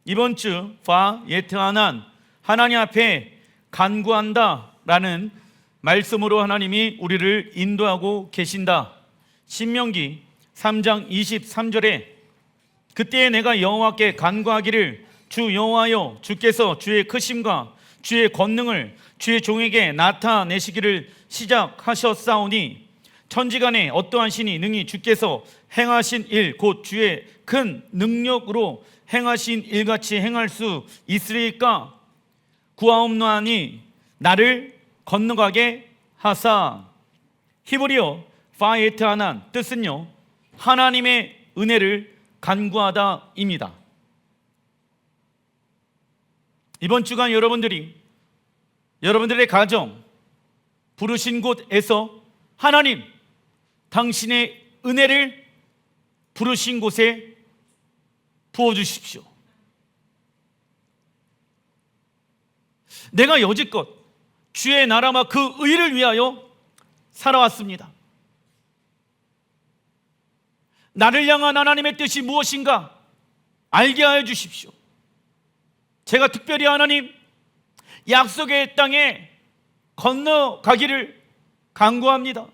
이번 주 바예트하난, 하나님 앞에 간구한다 라는 말씀으로 하나님이 우리를 인도하고 계신다. 신명기 3장 23절에 그때에 내가 여호와께 간구하기를 주 여호와여, 주께서 주의 크심과 주의 권능을 주의 종에게 나타내시기를 시작하셨사오니 천지간에 어떠한 신이 능히 주께서 행하신 일 곧 주의 큰 능력으로 행하신 일같이 행할 수 있으리까? 구하옵나니 나를 건너가게 하사. 히브리어 바예트하난 뜻은요, 하나님의 은혜를 간구하다입니다. 이번 주간 여러분들의 가정, 부르신 곳에서 하나님, 당신의 은혜를 부르신 곳에 부어주십시오. 내가 여지껏 주의 나라와 그 의를 위하여 살아왔습니다. 나를 향한 하나님의 뜻이 무엇인가 알게 하여 주십시오. 제가 특별히 하나님, 약속의 땅에 건너가기를 간구합니다.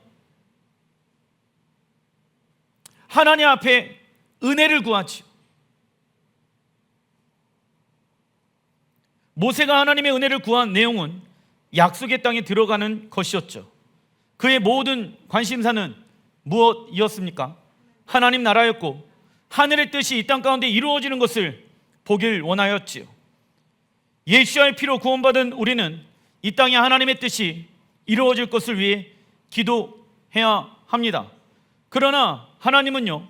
하나님 앞에 은혜를 구하지요. 모세가 하나님의 은혜를 구한 내용은 약속의 땅에 들어가는 것이었죠. 그의 모든 관심사는 무엇이었습니까? 하나님 나라였고 하늘의 뜻이 이 땅 가운데 이루어지는 것을 보길 원하였지요. 예수의 피로 구원받은 우리는 이 땅에 하나님의 뜻이 이루어질 것을 위해 기도해야 합니다. 그러나 하나님은요,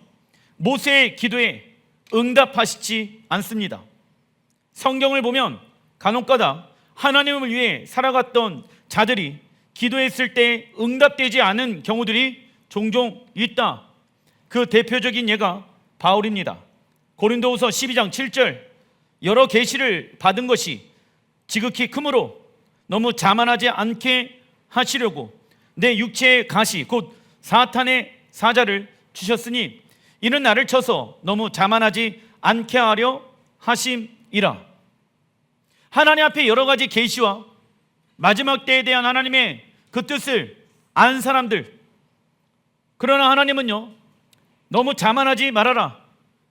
모세의 기도에 응답하시지 않습니다. 성경을 보면 간혹가다 하나님을 위해 살아갔던 자들이 기도했을 때 응답되지 않은 경우들이 종종 있다. 그 대표적인 예가 바울입니다. 고린도후서 12장 7절, 여러 계시를 받은 것이 지극히 크므로 너무 자만하지 않게 하시려고 내 육체의 가시 곧 사탄의 사자를 주셨으니 이는 나를 쳐서 너무 자만하지 않게 하려 하심이라. 하나님 앞에 여러 가지 계시와 마지막 때에 대한 하나님의 그 뜻을 안 사람들, 그러나 하나님은요, 너무 자만하지 말아라.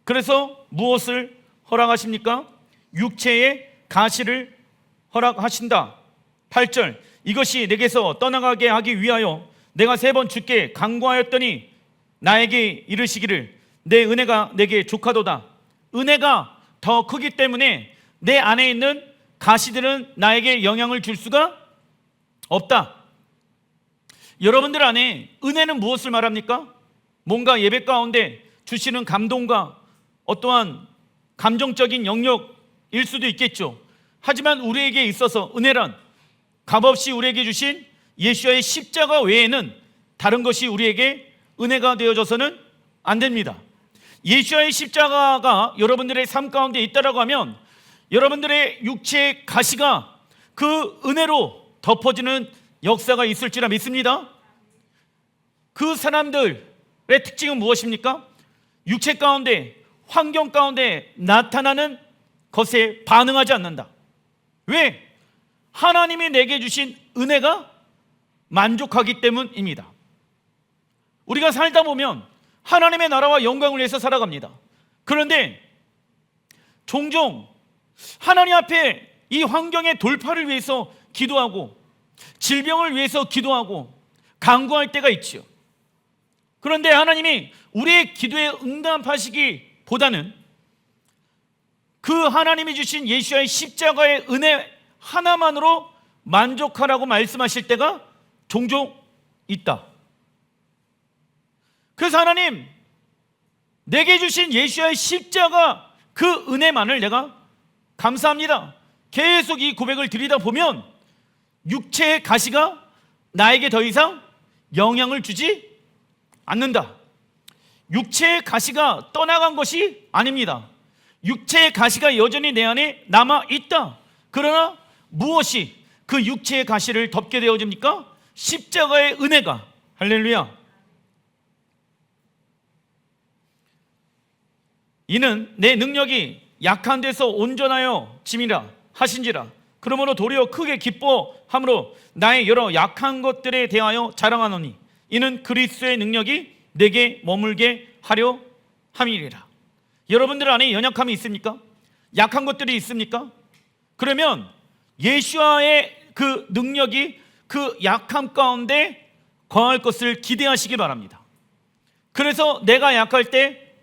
그래서 무엇을 허락하십니까? 육체의 가시를 허락하신다. 8절, 이것이 내게서 떠나가게 하기 위하여 내가 3번 주께 간구하였더니 나에게 이르시기를 내 은혜가 내게 족하도다. 은혜가 더 크기 때문에 내 안에 있는 가시들은 나에게 영향을 줄 수가 없다. 여러분들 안에 은혜는 무엇을 말합니까? 뭔가 예배 가운데 주시는 감동과 어떠한 감정적인 영역일 수도 있겠죠. 하지만 우리에게 있어서 은혜란 값없이 우리에게 주신 예수의 십자가 외에는 다른 것이 우리에게 은혜가 되어져서는 안 됩니다. 예수의 십자가가 여러분들의 삶 가운데 있다라고 하면 여러분들의 육체의 가시가 그 은혜로 덮어지는 역사가 있을지라 믿습니다. 그 사람들의 특징은 무엇입니까? 육체 가운데, 환경 가운데 나타나는 것에 반응하지 않는다. 왜? 하나님이 내게 주신 은혜가 만족하기 때문입니다. 우리가 살다 보면 하나님의 나라와 영광을 위해서 살아갑니다. 그런데 종종 하나님 앞에 이 환경의 돌파를 위해서 기도하고 질병을 위해서 기도하고 간구할 때가 있지요. 그런데 하나님이 우리의 기도에 응답하시기보다는 그 하나님이 주신 예수의 십자가의 은혜 하나만으로 만족하라고 말씀하실 때가 종종 있다. 그래서 하나님, 내게 주신 예수의 십자가 그 은혜만을 내가 감사합니다. 계속 이 고백을 드리다 보면 육체의 가시가 나에게 더 이상 영향을 주지 않는다. 육체의 가시가 떠나간 것이 아닙니다. 육체의 가시가 여전히 내 안에 남아있다. 그러나 무엇이 그 육체의 가시를 덮게 되어집니까? 십자가의 은혜가. 할렐루야. 이는 내 능력이 약한 데서 온전하여 짐이라 하신지라. 그러므로 도리어 크게 기뻐함으로 나의 여러 약한 것들에 대하여 자랑하노니 이는 그리스도의 능력이 내게 머물게 하려 함이리라. 여러분들 안에 연약함이 있습니까? 약한 것들이 있습니까? 그러면 예수와의 그 능력이 그 약함 가운데 거할 것을 기대하시기 바랍니다. 그래서 내가 약할 때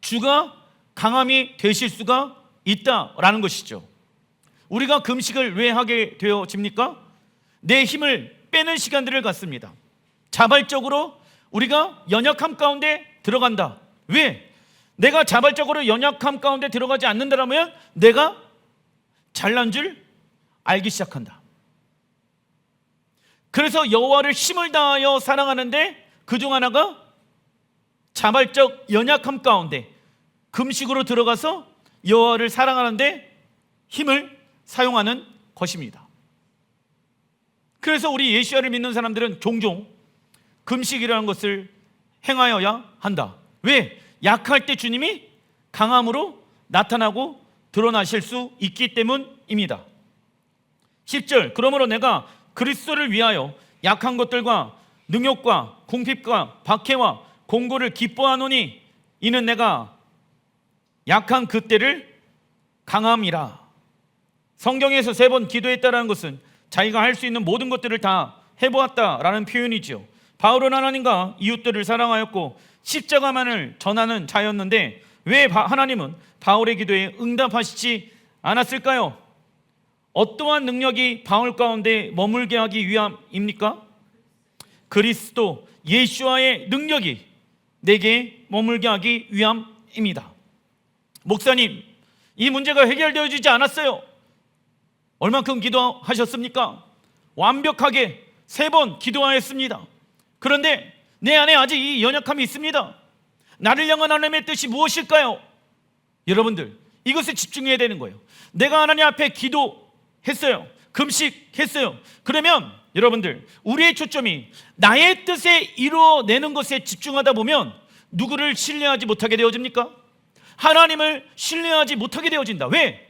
주가 강함이 되실 수가 있다라는 것이죠. 우리가 금식을 왜 하게 되어집니까? 내 힘을 빼는 시간들을 갖습니다. 자발적으로 우리가 연약함 가운데 들어간다. 왜? 내가 자발적으로 연약함 가운데 들어가지 않는다면 내가 잘난 줄 알기 시작한다. 그래서 여호와를 힘을 다하여 사랑하는데 그중 하나가 자발적 연약함 가운데 금식으로 들어가서 여호와를 사랑하는데 힘을 사용하는 것입니다. 그래서 우리 예수를 믿는 사람들은 종종 금식이라는 것을 행하여야 한다. 왜? 약할 때 주님이 강함으로 나타나고 드러나실 수 있기 때문입니다. 10절, 그러므로 내가 그리스도를 위하여 약한 것들과 능욕과 궁핍과 박해와 공고를 기뻐하노니 이는 내가 약한 그때를 강함이라. 성경에서 3번 기도했다라는 것은 자기가 할 수 있는 모든 것들을 다 해보았다라는 표현이죠. 바울은 하나님과 이웃들을 사랑하였고 십자가만을 전하는 자였는데 왜 하나님은 바울의 기도에 응답하시지 않았을까요? 어떠한 능력이 바울 가운데 머물게 하기 위함입니까? 그리스도 예수와의 능력이 내게 머물게 하기 위함입니다. 목사님, 이 문제가 해결되어지지 않았어요. 얼만큼 기도하셨습니까? 완벽하게 3번 기도하였습니다. 그런데 내 안에 아직 이 연약함이 있습니다. 나를 향한 하나님의 뜻이 무엇일까요? 여러분들, 이것에 집중해야 되는 거예요. 내가 하나님 앞에 기도했어요. 금식했어요. 그러면 여러분들, 우리의 초점이 나의 뜻에 이루어내는 것에 집중하다 보면 누구를 신뢰하지 못하게 되어집니까? 하나님을 신뢰하지 못하게 되어진다. 왜?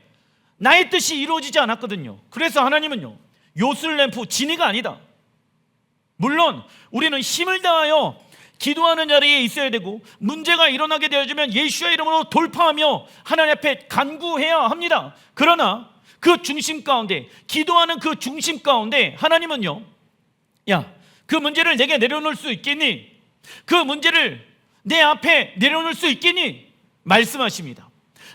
나의 뜻이 이루어지지 않았거든요. 그래서 하나님은요, 요술램프 진이가 아니다. 물론 우리는 힘을 다하여 기도하는 자리에 있어야 되고 문제가 일어나게 되어지면 예수의 이름으로 돌파하며 하나님 앞에 간구해야 합니다. 그러나 그 중심 가운데, 기도하는 그 중심 가운데 하나님은요, 야, 그 문제를 내게 내려놓을 수 있겠니? 그 문제를 내 앞에 내려놓을 수 있겠니? 말씀하십니다.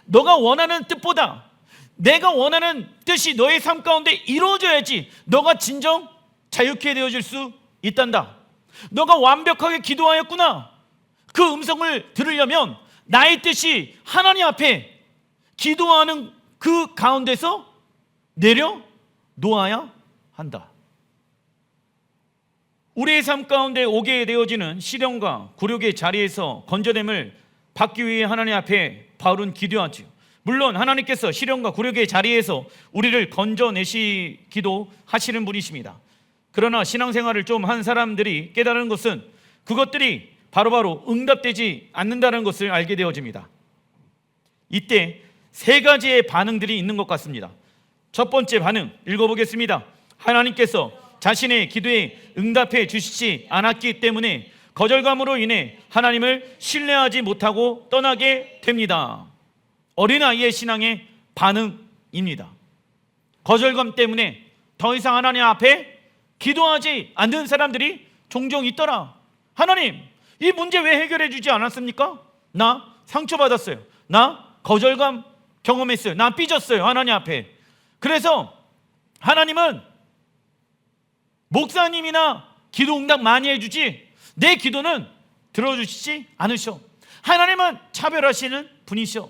너가 원하는 뜻보다 내가 원하는 뜻이 너의 삶 가운데 이루어져야지 너가 진정 자유케 되어질 수 있단다. 너가 완벽하게 기도하였구나. 그 음성을 들으려면 나의 뜻이 하나님 앞에 기도하는 그 가운데서 내려놓아야 한다. 우리의 삶 가운데 오게 되어지는 시련과 굴욕의 자리에서 건져냄을 받기 위해 하나님 앞에 바울은 기도하지요. 물론 하나님께서 시련과 굴욕의 자리에서 우리를 건져내시기도 하시는 분이십니다. 그러나 신앙생활을 좀 한 사람들이 깨달은 것은 그것들이 바로바로 응답되지 않는다는 것을 알게 되어집니다. 이때 3가지의 반응들이 있는 것 같습니다. 첫 번째 반응 읽어보겠습니다. 하나님께서 자신의 기도에 응답해 주시지 않았기 때문에 거절감으로 인해 하나님을 신뢰하지 못하고 떠나게 됩니다. 어린아이의 신앙의 반응입니다. 거절감 때문에 더 이상 하나님 앞에 기도하지 않는 사람들이 종종 있더라. 하나님, 이 문제 왜 해결해 주지 않았습니까? 나 상처받았어요. 나 거절감 경험했어요. 나 삐졌어요, 하나님 앞에. 그래서 하나님은 목사님이나 기도 응답 많이 해주지 내 기도는 들어주시지 않으셔. 하나님은 차별하시는 분이셔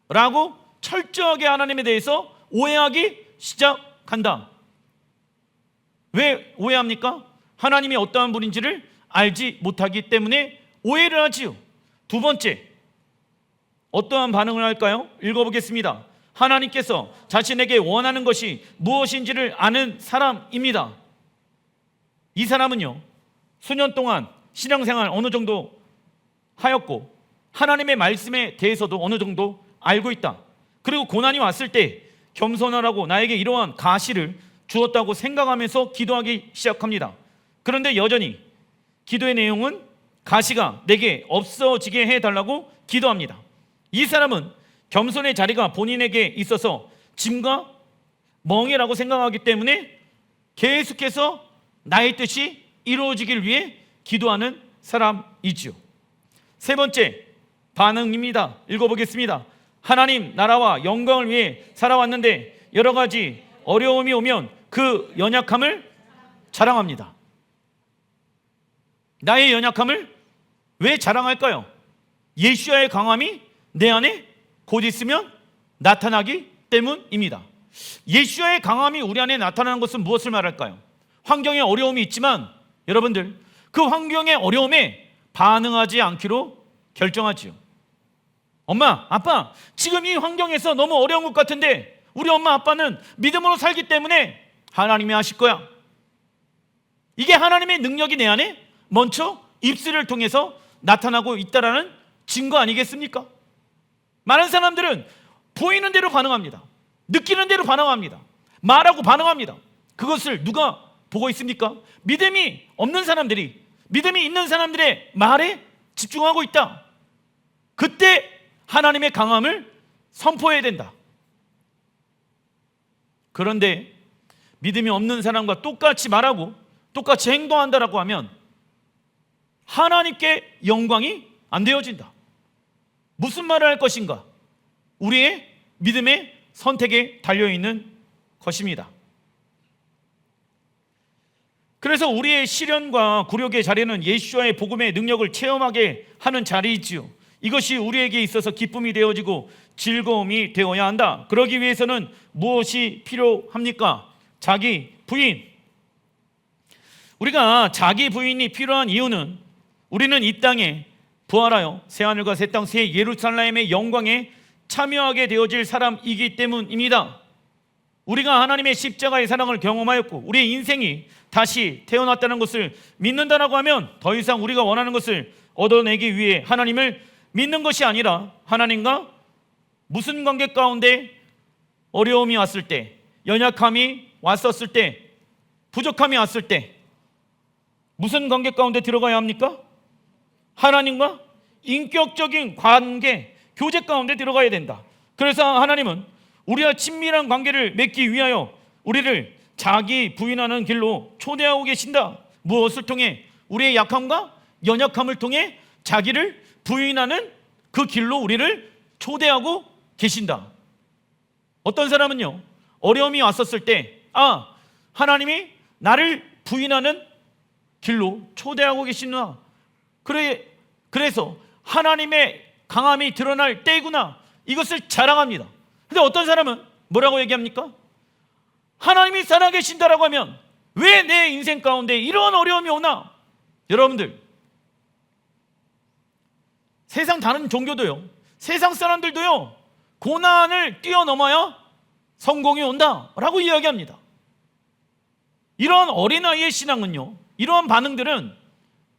라고 철저하게 하나님에 대해서 오해하기 시작한다. 왜 오해합니까? 하나님이 어떠한 분인지를 알지 못하기 때문에 오해를 하지요. 두 번째, 어떠한 반응을 할까요? 읽어보겠습니다. 하나님께서 자신에게 원하는 것이 무엇인지를 아는 사람입니다. 이 사람은요, 수년 동안 신앙생활 어느 정도 하였고 하나님의 말씀에 대해서도 어느 정도 알고 있다. 그리고 고난이 왔을 때 겸손하라고 나에게 이러한 가시를 주었다고 생각하면서 기도하기 시작합니다. 그런데 여전히 기도의 내용은 가시가 내게 없어지게 해달라고 기도합니다. 이 사람은 겸손의 자리가 본인에게 있어서 짐과 멍해라고 생각하기 때문에 계속해서 나의 뜻이 이루어지길 위해 기도하는 사람이지요. 세 번째 반응입니다. 읽어보겠습니다. 하나님 나라와 영광을 위해 살아왔는데 여러 가지 어려움이 오면 그 연약함을 자랑합니다. 나의 연약함을 왜 자랑할까요? 예수야의 강함이 내 안에 곧 있으면 나타나기 때문입니다. 예수야의 강함이 우리 안에 나타나는 것은 무엇을 말할까요? 환경에 어려움이 있지만 여러분들 그 환경의 어려움에 반응하지 않기로 결정하지요. 엄마, 아빠, 지금 이 환경에서 너무 어려운 것 같은데 우리 엄마, 아빠는 믿음으로 살기 때문에 하나님이 하실 거야. 이게 하나님의 능력이 내 안에 먼저 입술을 통해서 나타나고 있다라는 증거 아니겠습니까? 많은 사람들은 보이는 대로 반응합니다. 느끼는 대로 반응합니다. 말하고 반응합니다. 그것을 누가 보고 있습니까? 믿음이 없는 사람들이, 믿음이 있는 사람들의 말에 집중하고 있다. 그때 하나님의 강함을 선포해야 된다. 그런데 믿음이 없는 사람과 똑같이 말하고 똑같이 행동한다라고 하면 하나님께 영광이 안 되어진다. 무슨 말을 할 것인가? 우리의 믿음의 선택에 달려있는 것입니다. 그래서 우리의 시련과 굴욕의 자리는 예수와의 복음의 능력을 체험하게 하는 자리이지요. 이것이 우리에게 있어서 기쁨이 되어지고 즐거움이 되어야 한다. 그러기 위해서는 무엇이 필요합니까? 자기 부인. 우리가 자기 부인이 필요한 이유는 우리는 이 땅에 부활하여 새하늘과 새 땅 새 예루살렘의 영광에 참여하게 되어질 사람이기 때문입니다. 우리가 하나님의 십자가의 사랑을 경험하였고 우리의 인생이 다시 태어났다는 것을 믿는다라고 하면 더 이상 우리가 원하는 것을 얻어내기 위해 하나님을 믿는 것이 아니라 하나님과 무슨 관계 가운데 어려움이 왔을 때, 연약함이 왔었을 때, 부족함이 왔을 때 무슨 관계 가운데 들어가야 합니까? 하나님과 인격적인 관계, 교제 가운데 들어가야 된다. 그래서 하나님은 우리와 친밀한 관계를 맺기 위하여 우리를 자기 부인하는 길로 초대하고 계신다. 무엇을 통해? 우리의 약함과 연약함을 통해 자기를 부인하는 그 길로 우리를 초대하고 계신다. 어떤 사람은요, 어려움이 왔었을 때 하나님이 나를 부인하는 길로 초대하고 계시구나. 그래서 하나님의 강함이 드러날 때이구나. 이것을 자랑합니다. 근데 어떤 사람은 뭐라고 얘기합니까? 하나님이 살아계신다라고 하면 왜 내 인생 가운데 이런 어려움이 오나? 여러분들, 세상 다른 종교도요, 세상 사람들도요, 고난을 뛰어넘어야 성공이 온다라고 이야기합니다. 이러한 어린아이의 신앙은요, 이러한 반응들은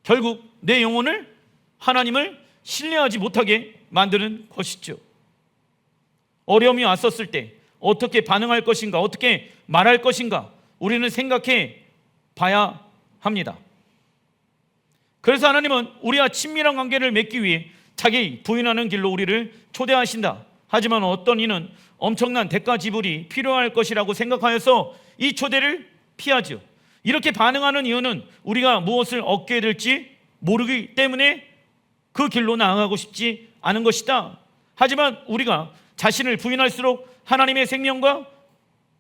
결국 내 영혼을, 하나님을 신뢰하지 못하게 만드는 것이죠. 어려움이 왔었을 때 어떻게 반응할 것인가, 어떻게 말할 것인가 우리는 생각해 봐야 합니다. 그래서 하나님은 우리와 친밀한 관계를 맺기 위해 자기 부인하는 길로 우리를 초대하신다. 하지만 어떤 이는 엄청난 대가 지불이 필요할 것이라고 생각하여서 이 초대를 피하죠. 이렇게 반응하는 이유는 우리가 무엇을 얻게 될지 모르기 때문에 그 길로 나아가고 싶지 않은 것이다. 하지만 우리가 자신을 부인할수록 하나님의 생명과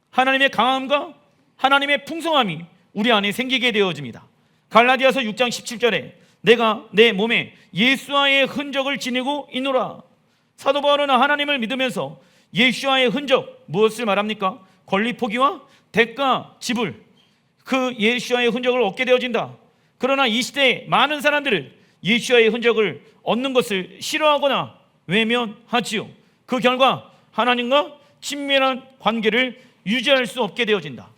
하나님의 강함과 하나님의 풍성함이 우리 안에 생기게 되어집니다. 갈라디아서 6장 17절에 내가 내 몸에 예수와의 흔적을 지니고 있노라. 사도 바울은 하나님을 믿으면서 예수와의 흔적, 무엇을 말합니까? 권리 포기와 대가 지불, 그 예수와의 흔적을 얻게 되어진다. 그러나 이 시대에 많은 사람들은 예수와의 흔적을 얻는 것을 싫어하거나 외면하지요. 그 결과 하나님과 친밀한 관계를 유지할 수 없게 되어진다.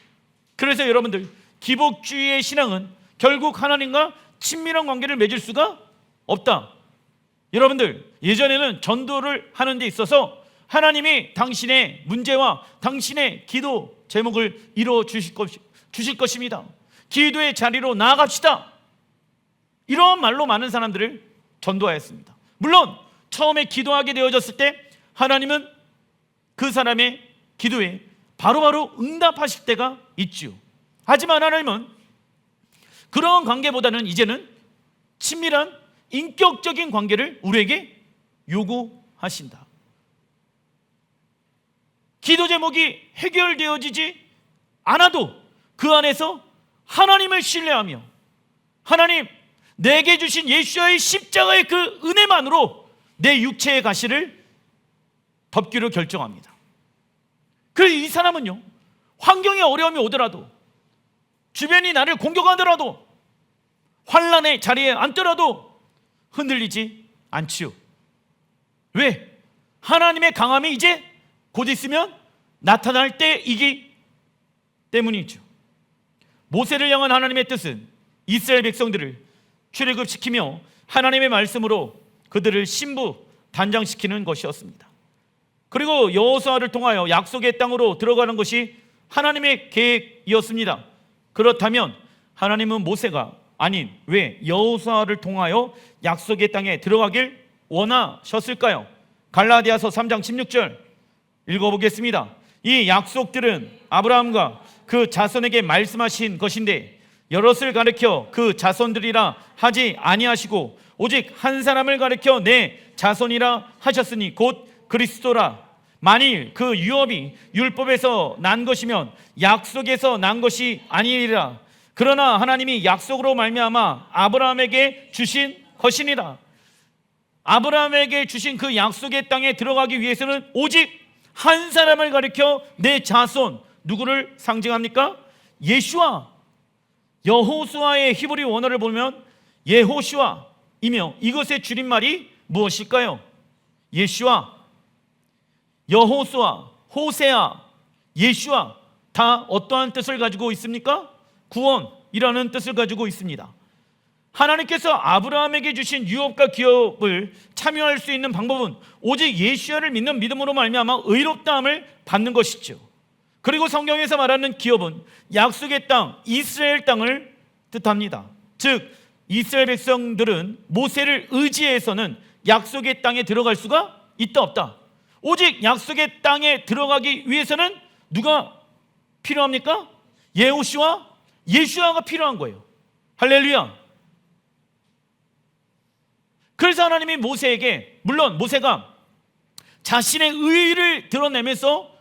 그래서 여러분들, 기복주의의 신앙은 결국 하나님과 친밀한 관계를 맺을 수가 없다. 여러분들, 예전에는 전도를 하는 데 있어서 하나님이 당신의 문제와 당신의 기도 제목을 이루어 주실 것입니다. 기도의 자리로 나아갑시다. 이런 말로 많은 사람들을 전도하였습니다. 물론 처음에 기도하게 되어졌을 때 하나님은 그 사람의 기도에 바로바로 응답하실 때가 있죠. 하지만 하나님은 그런 관계보다는 이제는 친밀한 인격적인 관계를 우리에게 요구하신다. 기도 제목이 해결되어지지 않아도 그 안에서 하나님을 신뢰하며 하나님, 내게 주신 예수와의 십자가의 그 은혜만으로 내 육체의 가시를 덮기로 결정합니다. 그래서 이 사람은요, 환경에 어려움이 오더라도, 주변이 나를 공격하더라도, 환난의 자리에 앉더라도 흔들리지 않지요. 왜? 하나님의 강함이 이제 곧 있으면 나타날 때이기 때문이죠. 모세를 향한 하나님의 뜻은 이스라엘 백성들을 출애굽시키며 하나님의 말씀으로 그들을 신부 단장시키는 것이었습니다. 그리고 여호수아를 통하여 약속의 땅으로 들어가는 것이 하나님의 계획이었습니다. 그렇다면 하나님은 모세가 아닌 왜 여호수아를 통하여 약속의 땅에 들어가길 원하셨을까요? 갈라디아서 3장 16절 읽어보겠습니다. 이 약속들은 아브라함과 그 자손에게 말씀하신 것인데 여럿을 가리켜 그 자손들이라 하지 아니하시고 오직 한 사람을 가리켜 내 자손이라 하셨으니 곧 그리스도라. 만일 그 유업이 율법에서 난 것이면 약속에서 난 것이 아니리라. 그러나 하나님이 약속으로 말미암아 아브라함에게 주신 것이니라. 아브라함에게 주신 그 약속의 땅에 들어가기 위해서는 오직 한 사람을 가리켜 내 자손, 누구를 상징합니까? 예수와. 여호수아의 히브리 원어를 보면 예호슈아이며 이것의 줄임말이 무엇일까요? 예수와, 여호수아, 호세아, 예수와 다 어떠한 뜻을 가지고 있습니까? 구원이라는 뜻을 가지고 있습니다. 하나님께서 아브라함에게 주신 유업과 기업을 참여할 수 있는 방법은 오직 예수야를 믿는 믿음으로 말미암아 의롭다함을 받는 것이죠. 그리고 성경에서 말하는 기업은 약속의 땅, 이스라엘 땅을 뜻합니다. 즉 이스라엘 백성들은 모세를 의지해서는 약속의 땅에 들어갈 수가 있다 없다. 오직 약속의 땅에 들어가기 위해서는 누가 필요합니까? 예호슈아, 예수야가 필요한 거예요. 할렐루야. 그래서 하나님이 모세에게, 물론 모세가 자신의 의의를 드러내면서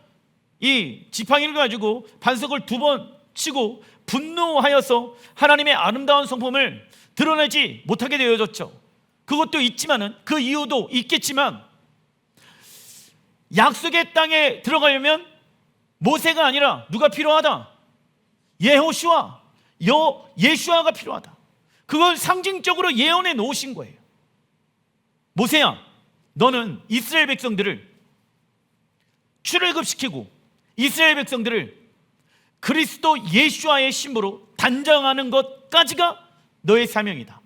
이 지팡이를 가지고 반석을 2번 치고 분노하여서 하나님의 아름다운 성품을 드러내지 못하게 되어졌죠. 그것도 있지만은 그 이유도 있겠지만 약속의 땅에 들어가려면 모세가 아니라 누가 필요하다? 예호슈아, 예수아가 필요하다. 그걸 상징적으로 예언해 놓으신 거예요. 모세야, 너는 이스라엘 백성들을 출애굽시키고 이스라엘 백성들을 그리스도 예수와의 신부로 단장하는 것까지가 너의 사명이다.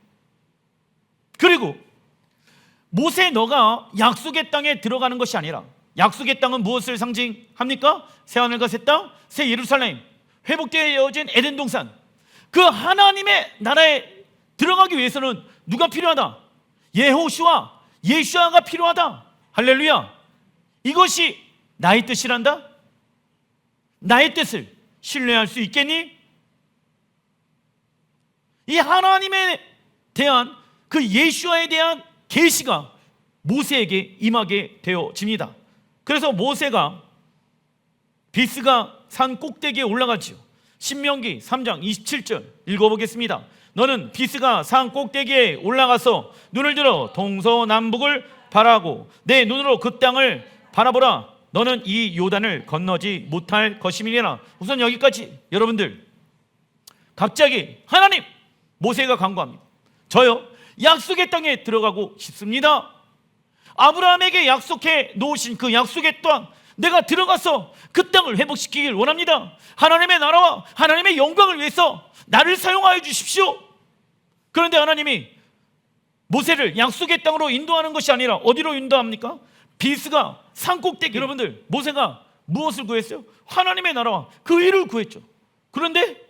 그리고 모세, 너가 약속의 땅에 들어가는 것이 아니라, 약속의 땅은 무엇을 상징합니까? 새하늘과 새 땅, 새 예루살렘, 회복되어진 에덴 동산. 그 하나님의 나라에 들어가기 위해서는 누가 필요하다? 예호슈아, 예수아가 필요하다. 할렐루야. 이것이 나의 뜻이란다? 나의 뜻을 신뢰할 수 있겠니? 이 하나님에 대한 그 예수아에 대한 계시가 모세에게 임하게 되어집니다. 그래서 모세가 비스가 산 꼭대기에 올라가지요. 신명기 3장 27절 읽어보겠습니다. 너는 비스가 산 꼭대기에 올라가서 눈을 들어 동서남북을 바라고 내 눈으로 그 땅을 바라보라. 너는 이 요단을 건너지 못할 것임이니라. 우선 여기까지. 여러분들, 갑자기 하나님, 모세가 간구합니다. 저요, 약속의 땅에 들어가고 싶습니다. 아브라함에게 약속해 놓으신 그 약속의 땅, 내가 들어가서 그 땅을 회복시키길 원합니다. 하나님의 나라와 하나님의 영광을 위해서 나를 사용하여 주십시오. 그런데 하나님이 모세를 약속의 땅으로 인도하는 것이 아니라 어디로 인도합니까? 비스가 산꼭대기. 여러분들, 모세가 무엇을 구했어요? 하나님의 나라와 그 일을 구했죠. 그런데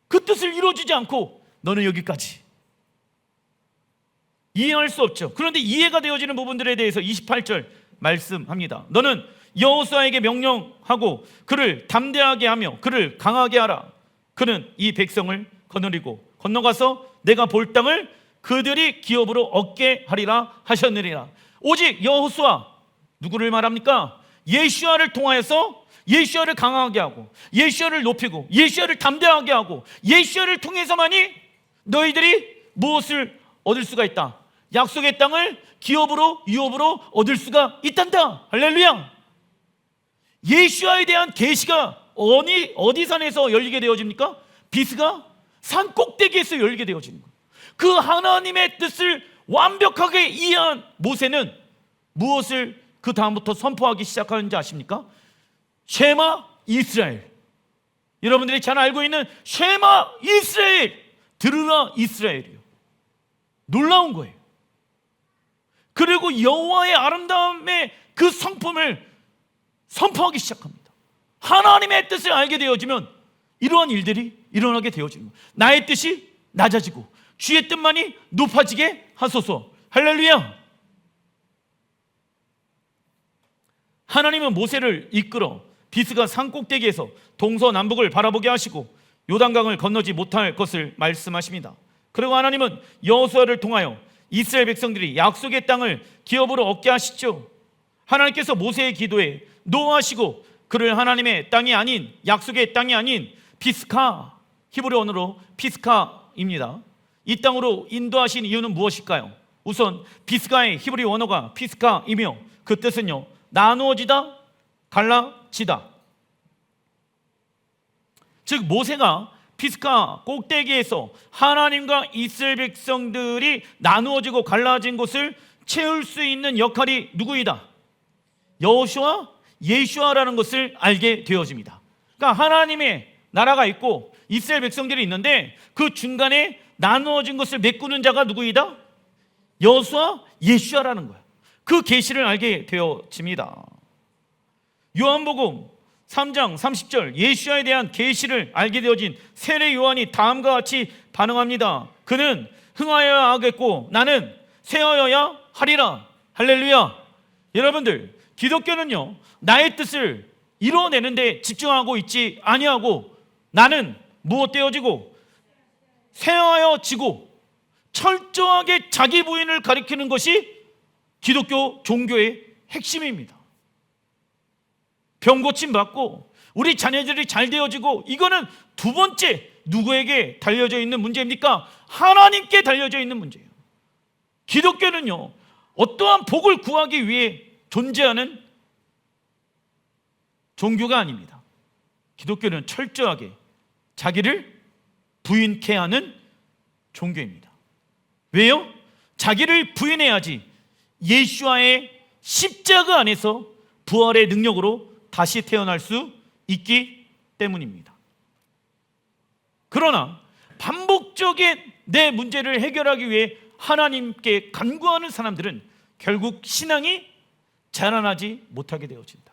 그 뜻을 이루어주지 않고 너는 여기까지. 이해할 수 없죠. 그런데 이해가 되어지는 부분들에 대해서 28절 말씀합니다. 너는 여호수아에게 명령하고 그를 담대하게 하며 그를 강하게 하라. 그는 이 백성을 거느리고 건너가서 내가 볼 땅을 그들이 기업으로 얻게 하리라 하셨느니라. 오직 여호수아, 누구를 말합니까? 예수아를 통하여서 예수아를 강하게 하고 예수아를 높이고 예수아를 담대하게 하고 예수아를 통해서만이 너희들이 무엇을 얻을 수가 있다? 약속의 땅을 기업으로 유업으로 얻을 수가 있단다. 할렐루야. 예수아에 대한 계시가 어디 산에서 열리게 되어집니까? 비스가 산 꼭대기에서 열리게 되어지는 거예요. 그 하나님의 뜻을 완벽하게 이해한 모세는 무엇을 그 다음부터 선포하기 시작하는지 아십니까? 쉐마 이스라엘. 여러분들이 잘 알고 있는 쉐마 이스라엘, 들으라 이스라엘이요. 놀라운 거예요. 그리고 여호와의 아름다움의 그 성품을 선포하기 시작합니다. 하나님의 뜻을 알게 되어지면 이러한 일들이 일어나게 되어지는 거예요. 나의 뜻이 낮아지고 주의 뜻만이 높아지게 하소서. 할렐루야. 하나님은 모세를 이끌어 비스가 산꼭대기에서 동서남북을 바라보게 하시고 요단강을 건너지 못할 것을 말씀하십니다. 그리고 하나님은 여호수아를 통하여 이스라엘 백성들이 약속의 땅을 기업으로 얻게 하시죠. 하나님께서 모세의 기도에 노하시고 그를 하나님의 땅이 아닌, 약속의 땅이 아닌 피스카, 히브리 언어로 피스카입니다. 이 땅으로 인도하신 이유는 무엇일까요? 우선 피스카의 히브리 언어가 피스카이며 그 뜻은요, 나누어지다, 갈라지다. 즉 모세가 피스카 꼭대기에서 하나님과 이스라엘 백성들이 나누어지고 갈라진 곳을 채울 수 있는 역할이 누구이다? 여호수아, 예수아라는 것을 알게 되어집니다. 그러니까 하나님의 나라가 있고 이스라엘 백성들이 있는데 그 중간에 나누어진 것을 메꾸는 자가 누구이다? 여호수아, 예수아라는 거예요. 그 계시를 알게 되어집니다. 요한복음 3장 30절 예수아에 대한 계시를 알게 되어진 세례 요한이 다음과 같이 반응합니다. 그는 흥하여야 하겠고 나는 쇠하여야 하리라. 할렐루야. 여러분들, 기독교는요, 나의 뜻을 이뤄내는데 집중하고 있지 아니하고 나는 무엇되어지고 쇠하여지고 철저하게 자기 부인을 가리키는 것이 기독교 종교의 핵심입니다. 병 고침 받고 우리 자녀들이 잘 되어지고, 이거는 두 번째 누구에게 달려져 있는 문제입니까? 하나님께 달려져 있는 문제예요. 기독교는요, 어떠한 복을 구하기 위해 존재하는 종교가 아닙니다. 기독교는 철저하게 자기를 부인케 하는 종교입니다. 왜요? 자기를 부인해야지 예수와의 십자가 안에서 부활의 능력으로 다시 태어날 수 있기 때문입니다. 그러나 반복적인 내 문제를 해결하기 위해 하나님께 간구하는 사람들은 결국 신앙이 자라나지 못하게 되어진다.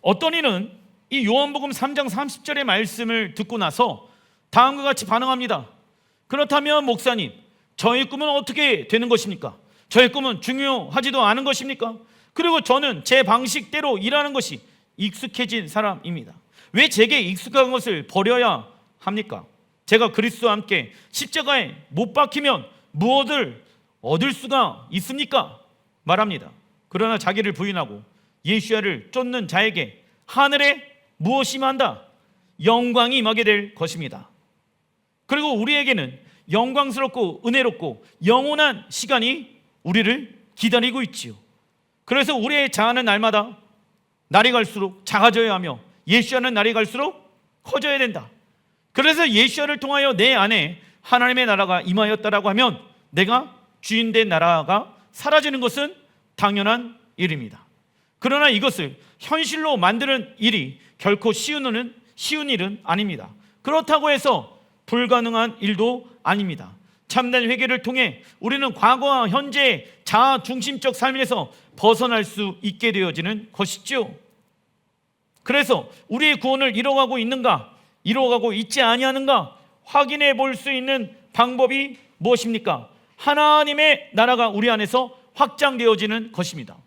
어떤 이는 이 요한복음 3장 30절의 말씀을 듣고 나서 다음과 같이 반응합니다. 그렇다면 목사님, 저의 꿈은 어떻게 되는 것입니까? 저의 꿈은 중요하지도 않은 것입니까? 그리고 저는 제 방식대로 일하는 것이 익숙해진 사람입니다. 왜 제게 익숙한 것을 버려야 합니까? 제가 그리스도와 함께 십자가에 못 박히면 무엇을 얻을 수가 있습니까? 말합니다. 그러나 자기를 부인하고 예수야를 쫓는 자에게 하늘에 무엇이 임한다? 영광이 임하게 될 것입니다. 그리고 우리에게는 영광스럽고 은혜롭고 영원한 시간이 우리를 기다리고 있지요. 그래서 우리의 자아는 날마다 날이 갈수록 작아져야 하며 예수야는 날이 갈수록 커져야 된다. 그래서 예수야를 통하여 내 안에 하나님의 나라가 임하였다라고 하면 내가 주인된 나라가 사라지는 것은 당연한 일입니다. 그러나 이것을 현실로 만드는 일이 결코 쉬운 일은 아닙니다. 그렇다고 해서 불가능한 일도 아닙니다. 참된 회개를 통해 우리는 과거와 현재의 자아 중심적 삶에서 벗어날 수 있게 되어지는 것이죠. 그래서 우리의 구원을 이뤄가고 있는가, 이뤄가고 있지 아니하는가 확인해 볼 수 있는 방법이 무엇입니까? 하나님의 나라가 우리 안에서 확장되어지는 것입니다.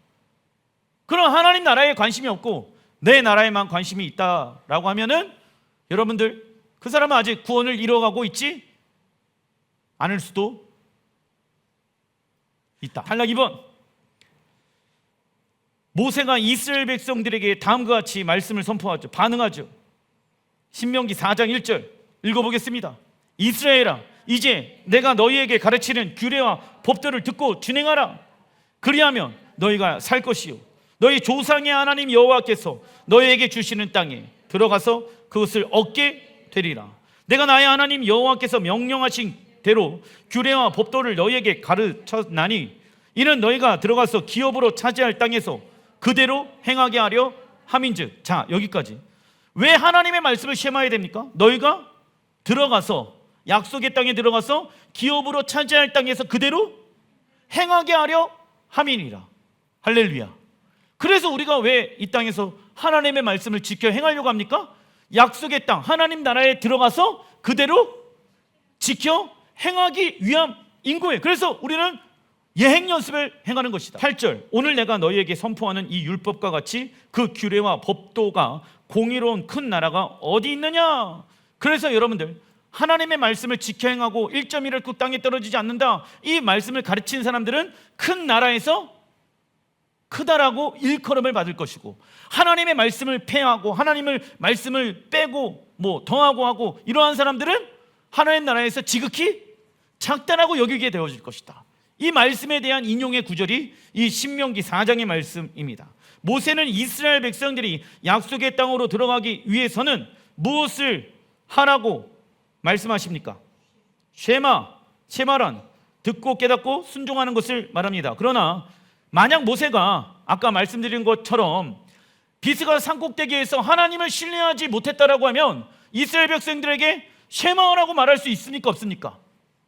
그럼 하나님 나라에 관심이 없고 내 나라에만 관심이 있다라고 하면은 여러분들, 그 사람은 아직 구원을 이뤄가고 있지 않을 수도 있다. 탈락 2번, 모세가 이스라엘 백성들에게 다음과 같이 말씀을 선포하죠. 반응하죠. 신명기 4장 1절 읽어보겠습니다. 이스라엘아, 이제 내가 너희에게 가르치는 규례와 법도를 듣고 준행하라. 그리하면 너희가 살 것이요 너희 조상의 하나님 여호와께서 너희에게 주시는 땅에 들어가서 그것을 얻게 되리라. 내가 나의 하나님 여호와께서 명령하신 대로 규례와 법도를 너희에게 가르쳤나니 이는 너희가 들어가서 기업으로 차지할 땅에서 그대로 행하게 하려 함인즉. 자, 여기까지. 왜 하나님의 말씀을 쉐마해야 됩니까? 너희가 들어가서, 약속의 땅에 들어가서 기업으로 차지할 땅에서 그대로 행하게 하려 함이니라. 할렐루야. 그래서 우리가 왜 이 땅에서 하나님의 말씀을 지켜 행하려고 합니까? 약속의 땅, 하나님 나라에 들어가서 그대로 지켜 행하기 위함인 거예요. 그래서 우리는 예행 연습을 행하는 것이다. 8절, 오늘 내가 너희에게 선포하는 이 율법과 같이 그 규례와 법도가 공의로운 큰 나라가 어디 있느냐. 그래서 여러분들, 하나님의 말씀을 지켜 행하고 1.1을 그 땅에 떨어지지 않는다, 이 말씀을 가르친 사람들은 큰 나라에서 크다라고 일컬음을 받을 것이고, 하나님의 말씀을 폐하고 하나님의 말씀을 빼고 뭐 더하고 하고 이러한 사람들은 하나님 나라에서 지극히 작다라고 여기게 되어질 것이다. 이 말씀에 대한 인용의 구절이 이 신명기 4장의 말씀입니다. 모세는 이스라엘 백성들이 약속의 땅으로 들어가기 위해서는 무엇을 하라고 말씀하십니까? 쉐마란 듣고 깨닫고 순종하는 것을 말합니다. 그러나 만약 모세가 아까 말씀드린 것처럼 비스가 산꼭대기에서 하나님을 신뢰하지 못했다라고 하면 이스라엘 백성들에게 쉐마라고 말할 수 있습니까? 없습니까?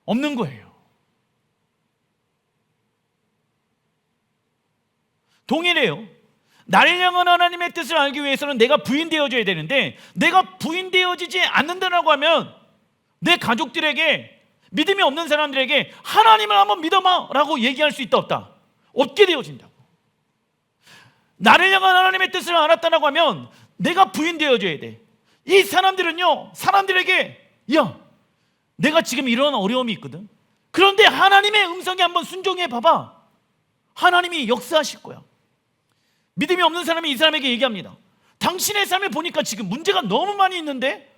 없는 거예요. 동일해요. 나를 향한 하나님의 뜻을 알기 위해서는 내가 부인되어져야 되는데, 내가 부인되어지지 않는다라고 하면 내 가족들에게, 믿음이 없는 사람들에게 하나님을 한번 믿어봐 라고 얘기할 수 있다 없다? 없게 되어진다고. 나를 향한 하나님의 뜻을 알았다라고 하면 내가 부인되어져야 돼. 이 사람들은요, 사람들에게 야, 내가 지금 이런 어려움이 있거든. 그런데 하나님의 음성에 한번 순종해 봐봐. 하나님이 역사하실 거야. 믿음이 없는 사람이 이 사람에게 얘기합니다. 당신의 삶을 보니까 지금 문제가 너무 많이 있는데,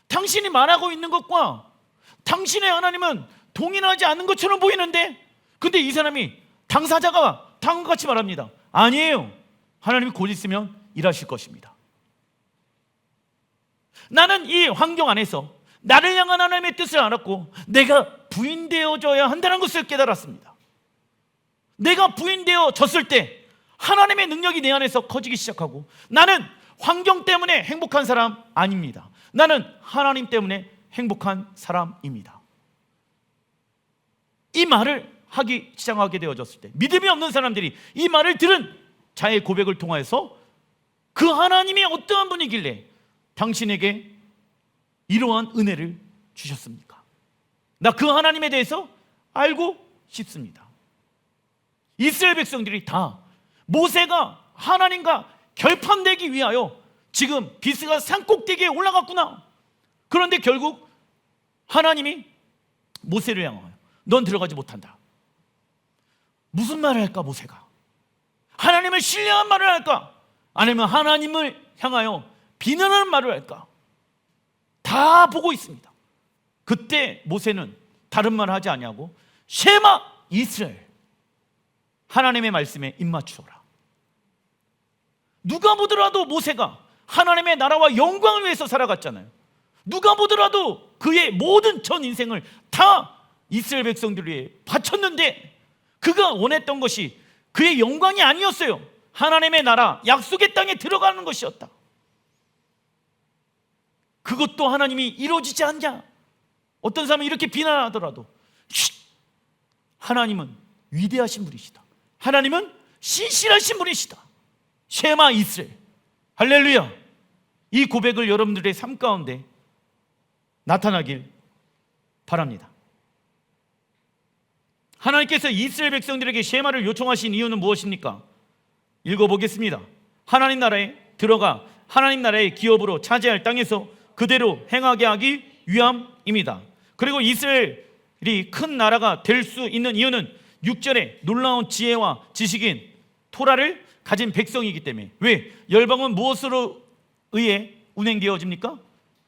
당신이 말하고 있는 것과 당신의 하나님은 동일하지 않는 것처럼 보이는데, 근데 이 사람이 당사자가 다음과 같이 말합니다. 아니에요. 하나님이 곧 있으면 일하실 것입니다. 나는 이 환경 안에서 나를 향한 하나님의 뜻을 알았고 내가 부인되어져야 한다는 것을 깨달았습니다. 내가 부인되어졌을 때 하나님의 능력이 내 안에서 커지기 시작하고, 나는 환경 때문에 행복한 사람 아닙니다. 나는 하나님 때문에 행복한 사람입니다. 이 말을 하기 시작하게 되어졌을 때, 믿음이 없는 사람들이 이 말을 들은 자의 고백을 통하여서 그 하나님이 어떠한 분이길래 당신에게 이러한 은혜를 주셨습니까? 나 그 하나님에 대해서 알고 싶습니다. 이스라엘 백성들이 다 모세가 하나님과 결판되기 위하여 지금 비스가 산꼭대기에 올라갔구나. 그런데 결국 하나님이 모세를 향하여 넌 들어가지 못한다. 무슨 말을 할까? 모세가 하나님을 신뢰한 말을 할까? 아니면 하나님을 향하여 비난하는 말을 할까? 다 보고 있습니다. 그때 모세는 다른 말을 하지 아니하고 쉐마 이스라엘, 하나님의 말씀에 입맞추어라. 누가 보더라도 모세가 하나님의 나라와 영광을 위해서 살아갔잖아요. 누가 보더라도 그의 모든 전 인생을 다 이스라엘 백성들 위해 바쳤는데, 그가 원했던 것이 그의 영광이 아니었어요. 하나님의 나라, 약속의 땅에 들어가는 것이었다. 그것도 하나님이 이루어지지 않냐? 어떤 사람은 이렇게 비난하더라도 하나님은 위대하신 분이시다. 하나님은 신실하신 분이시다. 쉐마 이스라엘. 할렐루야. 이 고백을 여러분들의 삶 가운데 나타나길 바랍니다. 하나님께서 이스라엘 백성들에게 쉐마를 요청하신 이유는 무엇입니까? 읽어보겠습니다. 하나님 나라에 들어가 하나님 나라의 기업으로 차지할 땅에서 그대로 행하게 하기 위함입니다. 그리고 이스라엘이 큰 나라가 될 수 있는 이유는 6절에 놀라운 지혜와 지식인 토라를 가진 백성이기 때문에. 왜? 열방은 무엇으로 의해 운행되어집니까?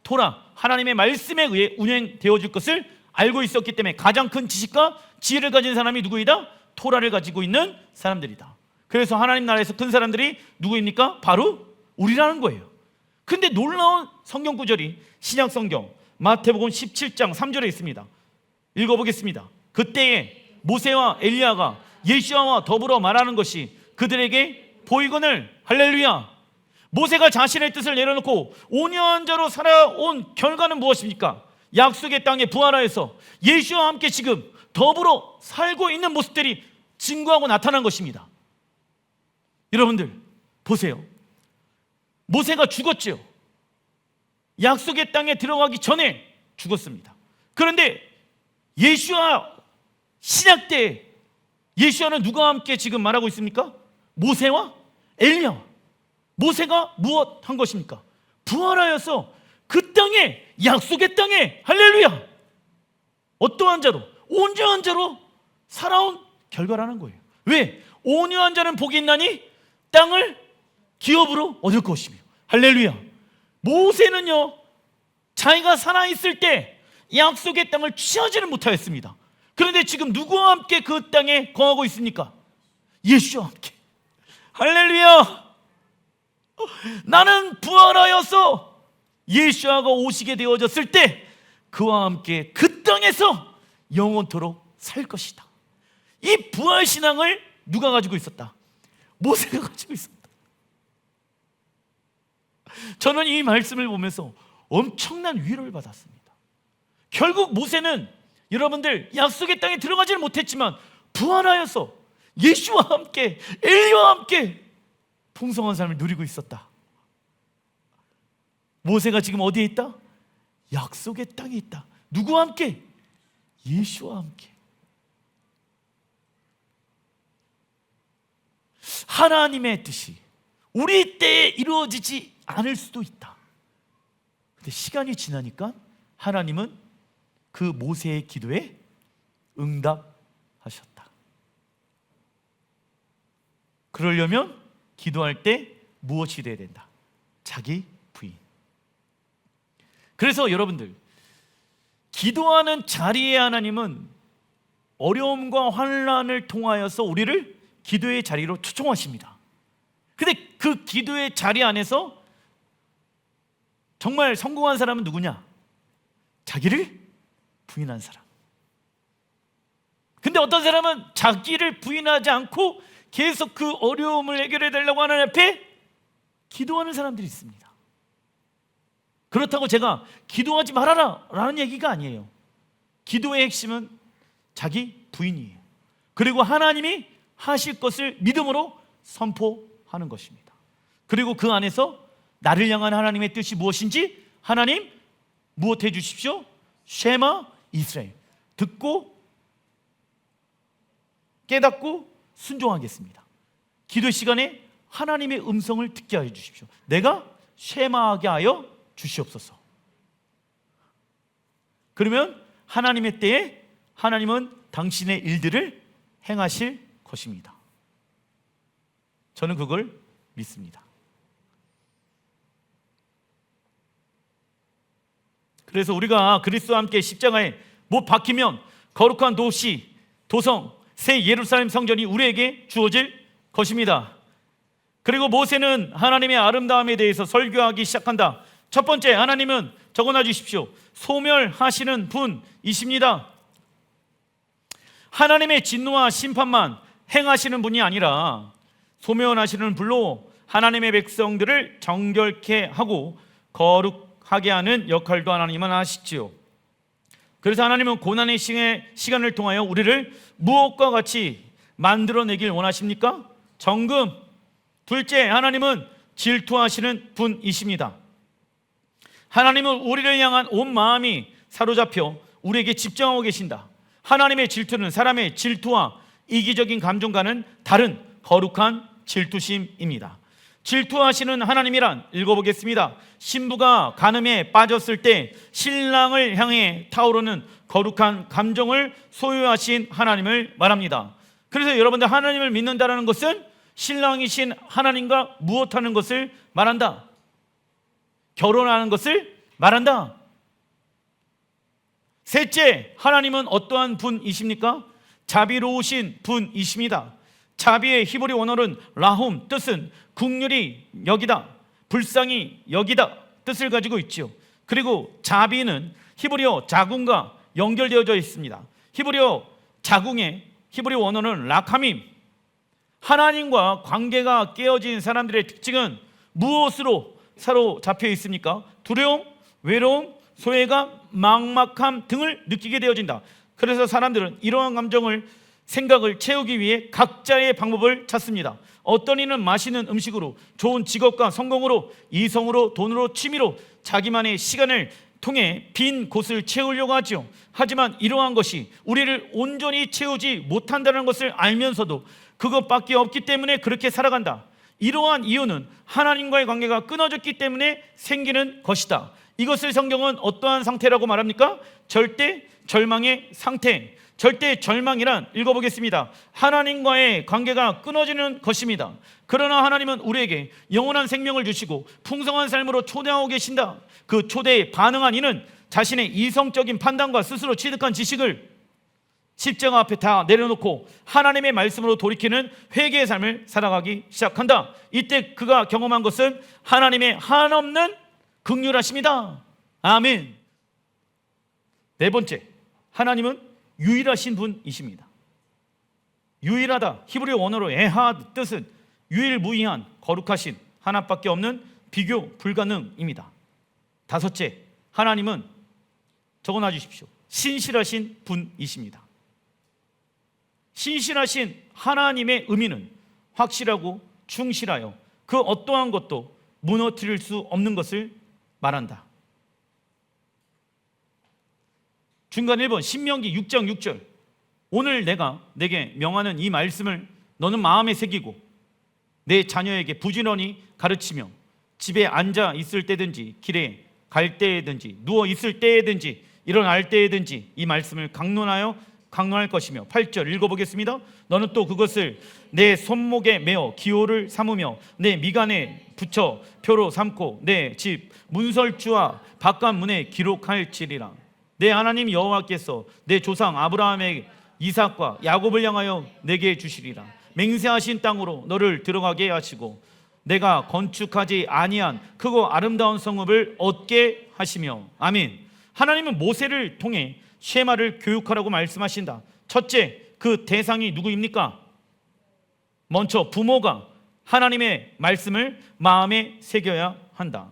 토라, 하나님의 말씀에 의해 운행되어질 것을 알고 있었기 때문에 가장 큰 지식과 지혜를 가진 사람이 누구이다? 토라를 가지고 있는 사람들이다. 그래서 하나님 나라에서 큰 사람들이 누구입니까? 바로 우리라는 거예요. 근데 놀라운 성경 구절이 신약 성경 마태복음 17장 3절에 있습니다. 읽어보겠습니다. 그때에 모세와 엘리야가 예수와 더불어 말하는 것이 그들에게 보이거늘. 할렐루야. 모세가 자신의 뜻을 내려놓고 5년 자로 살아온 결과는 무엇입니까? 약속의 땅에 부활하여서 예수와 함께 지금 더불어 살고 있는 모습들이 증거하고 나타난 것입니다. 여러분들 보세요. 모세가 죽었죠. 약속의 땅에 들어가기 전에 죽었습니다. 그런데 예수와 신약 때 예수와는 누가 함께 지금 말하고 있습니까? 모세와 엘리야. 모세가 무엇 한 것입니까? 부활하여서 그 땅에, 약속의 땅에, 할렐루야, 어떠한 자로, 온유한 자로 살아온 결과라는 거예요. 왜? 온유한 자는 복이 있나니 땅을 기업으로 얻을 것이며. 할렐루야. 모세는요, 자기가 살아있을 때 약속의 땅을 취하지는 못하였습니다. 그런데 지금 누구와 함께 그 땅에 거하고 있습니까? 예수와 함께. 할렐루야. 나는 부활하여서 예수가 오시게 되어졌을 때 그와 함께 그 땅에서 영원토록 살 것이다. 이 부활신앙을 누가 가지고 있었다? 모세가 가지고 있었다. 저는 이 말씀을 보면서 엄청난 위로를 받았습니다. 결국 모세는 여러분들 약속의 땅에 들어가지는 못했지만 부활하여서 예수와 함께, 엘리와 함께 풍성한 삶을 누리고 있었다. 모세가 지금 어디에 있다? 약속의 땅에 있다. 누구와 함께? 예수와 함께. 하나님의 뜻이 우리 때에 이루어지지 않을 수도 있다. 근데 시간이 지나니까 하나님은 그 모세의 기도에 응답하셨다. 그러려면 기도할 때 무엇이 돼야 된다? 자기 부인. 그래서 여러분들, 기도하는 자리에 하나님은 어려움과 환난을 통하여서 우리를 기도의 자리로 초청하십니다. 근데 그 기도의 자리 안에서 정말 성공한 사람은 누구냐? 자기를 부인한 사람. 근데 어떤 사람은 자기를 부인하지 않고 계속 그 어려움을 해결해 달라고 하는 앞에 기도하는 사람들이 있습니다. 그렇다고 제가 기도하지 말아라 라는 얘기가 아니에요. 기도의 핵심은 자기 부인이에요. 그리고 하나님이 하실 것을 믿음으로 선포하는 것입니다. 그리고 그 안에서 나를 향한 하나님의 뜻이 무엇인지, 하나님 무엇 해 주십시오? 쉐마 이스라엘. 듣고 깨닫고 순종하겠습니다. 기도 시간에 하나님의 음성을 듣게 하여 주십시오. 내가 쉐마하게 하여 주시옵소서. 그러면 하나님의 때에 하나님은 당신의 일들을 행하실 것입니다. 저는 그걸 믿습니다. 그래서 우리가 그리스도와 함께 십자가에 못 박히면 거룩한 도시, 도성, 새 예루살렘 성전이 우리에게 주어질 것입니다. 그리고 모세는 하나님의 아름다움에 대해서 설교하기 시작한다. 첫 번째, 하나님은 적어놔 주십시오. 소멸하시는 분이십니다. 하나님의 진노와 심판만 행하시는 분이 아니라 소멸하시는 불로 하나님의 백성들을 정결케 하고 하게 하는 역할도 하나님은 하시지요. 그래서 하나님은 고난의 시간을 통하여 우리를 무엇과 같이 만들어내길 원하십니까? 정금. 둘째, 하나님은 질투하시는 분이십니다. 하나님은 우리를 향한 온 마음이 사로잡혀 우리에게 집중하고 계신다. 하나님의 질투는 사람의 질투와 이기적인 감정과는 다른 거룩한 질투심입니다. 질투하시는 하나님이란, 읽어보겠습니다. 신부가 간음에 빠졌을 때 신랑을 향해 타오르는 거룩한 감정을 소유하신 하나님을 말합니다. 그래서 여러분들, 하나님을 믿는다는 것은 신랑이신 하나님과 무엇하는 것을 말한다. 결혼하는 것을 말한다. 셋째, 하나님은 어떠한 분이십니까? 자비로우신 분이십니다. 자비의 히브리 원어는 라홈, 뜻은 긍휼히 여기다, 불쌍히 여기다 뜻을 가지고 있지요. 그리고 자비는 히브리어 자궁과 연결되어져 있습니다. 히브리어 자궁의 히브리 원어는 라카밈. 하나님과 관계가 깨어진 사람들의 특징은 무엇으로 사로잡혀 있습니까? 두려움, 외로움, 소외감, 막막함 등을 느끼게 되어진다. 그래서 사람들은 이러한 감정을, 생각을 채우기 위해 각자의 방법을 찾습니다. 어떤 이는 맛있는 음식으로, 좋은 직업과 성공으로, 이성으로, 돈으로, 취미로 자기만의 시간을 통해 빈 곳을 채우려고 하죠. 하지만 이러한 것이 우리를 온전히 채우지 못한다는 것을 알면서도 그것밖에 없기 때문에 그렇게 살아간다. 이러한 이유는 하나님과의 관계가 끊어졌기 때문에 생기는 것이다. 이것을 성경은 어떠한 상태라고 말합니까? 절대 절망의 상태. 절대 절망이란, 읽어보겠습니다. 하나님과의 관계가 끊어지는 것입니다. 그러나 하나님은 우리에게 영원한 생명을 주시고 풍성한 삶으로 초대하고 계신다. 그 초대에 반응한 이는 자신의 이성적인 판단과 스스로 취득한 지식을 십자가 앞에 다 내려놓고 하나님의 말씀으로 돌이키는 회개의 삶을 살아가기 시작한다. 이때 그가 경험한 것은 하나님의 한없는 긍휼하심이다. 아멘. 네 번째, 하나님은 유일하신 분이십니다. 유일하다, 히브리 원어로 에하드 뜻은 유일무이한, 거룩하신, 하나밖에 없는, 비교 불가능입니다. 다섯째, 하나님은 적어놔 주십시오. 신실하신 분이십니다. 신실하신 하나님의 의미는 확실하고 충실하여 그 어떠한 것도 무너뜨릴 수 없는 것을 말한다. 중간 1번 신명기 6장 6절, 오늘 내가 내게 명하는 이 말씀을 너는 마음에 새기고 내 자녀에게 부지런히 가르치며 집에 앉아 있을 때든지 길에 갈 때든지 누워 있을 때든지 일어날 때든지 이 말씀을 강론할 것이며. 8절 읽어보겠습니다. 너는 또 그것을 내 손목에 메어 기호를 삼으며 내 미간에 붙여 표로 삼고 내 집 문설주와 바깥문에 기록할지리라. 내 하나님 여호와께서 내 조상 아브라함의 이삭과 야곱을 향하여 내게 주시리라. 맹세하신 땅으로 너를 들어가게 하시고 내가 건축하지 아니한 크고 아름다운 성읍을 얻게 하시며. 아멘. 하나님은 모세를 통해 쉐마를 교육하라고 말씀하신다. 첫째, 그 대상이 누구입니까? 먼저 부모가 하나님의 말씀을 마음에 새겨야 한다.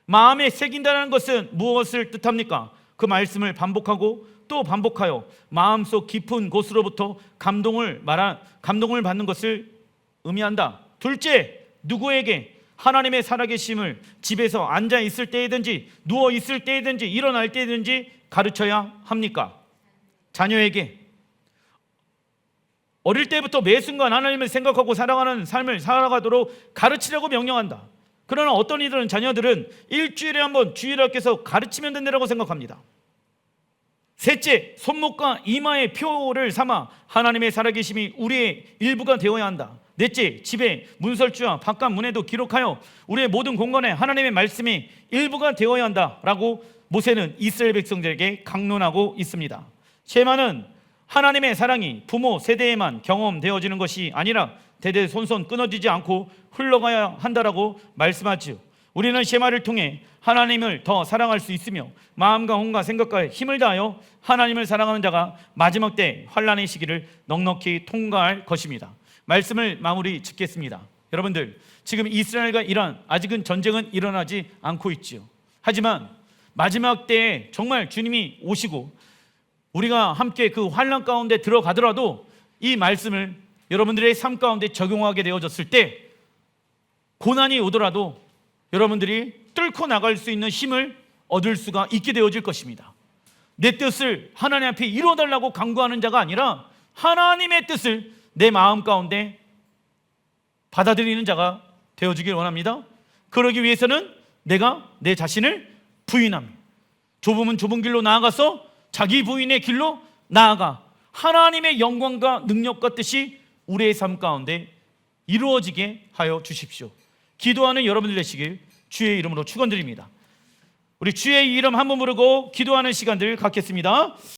마음에 새긴다는 것은 무엇을 뜻합니까? 그 말씀을 반복하고 또 반복하여 마음속 깊은 곳으로부터 감동을 받는 것을 의미한다. 둘째, 누구에게? 하나님의 살아계심을 집에서 앉아 있을 때이든지 누워 있을 때이든지 일어날 때이든지 가르쳐야 합니까? 자녀에게. 어릴 때부터 매 순간 하나님을 생각하고 살아가는 삶을 살아가도록 가르치려고 명령한다. 그러나 어떤 이들은, 자녀들은 일주일에 한 번 주일학교에서 가르치면 된다고 생각합니다. 셋째, 손목과 이마의 표를 삼아 하나님의 살아계심이 우리의 일부가 되어야 한다. 넷째, 집에 문설주와 바깥 문에도 기록하여 우리의 모든 공간에 하나님의 말씀이 일부가 되어야 한다라고 모세는 이스라엘 백성들에게 강론하고 있습니다. 쉐마는 하나님의 사랑이 부모 세대에만 경험되어지는 것이 아니라 대대손손 끊어지지 않고 흘러가야 한다라고 말씀하지요. 우리는 쉐마를 통해 하나님을 더 사랑할 수 있으며 마음과 혼과 생각과 힘을 다하여 하나님을 사랑하는 자가 마지막 때 환난의 시기를 넉넉히 통과할 것입니다. 말씀을 마무리 짓겠습니다. 여러분들, 지금 이스라엘과 이란, 아직은 전쟁은 일어나지 않고 있지요. 하지만 마지막 때에 정말 주님이 오시고 우리가 함께 그 환난 가운데 들어가더라도 이 말씀을 여러분들의 삶 가운데 적용하게 되어졌을 때 고난이 오더라도 여러분들이 뚫고 나갈 수 있는 힘을 얻을 수가 있게 되어질 것입니다. 내 뜻을 하나님 앞에 이루어달라고 간구하는 자가 아니라 하나님의 뜻을 내 마음 가운데 받아들이는 자가 되어주길 원합니다. 그러기 위해서는 내가 내 자신을 부인하며 좁으면 좁은 길로 나아가서 자기 부인의 길로 나아가 하나님의 영광과 능력과 뜻이 우리의 삶 가운데 이루어지게 하여 주십시오. 기도하는 여러분들 되시길 주의 이름으로 축원드립니다. 우리 주의 이름 한번 부르고 기도하는 시간들 갖겠습니다.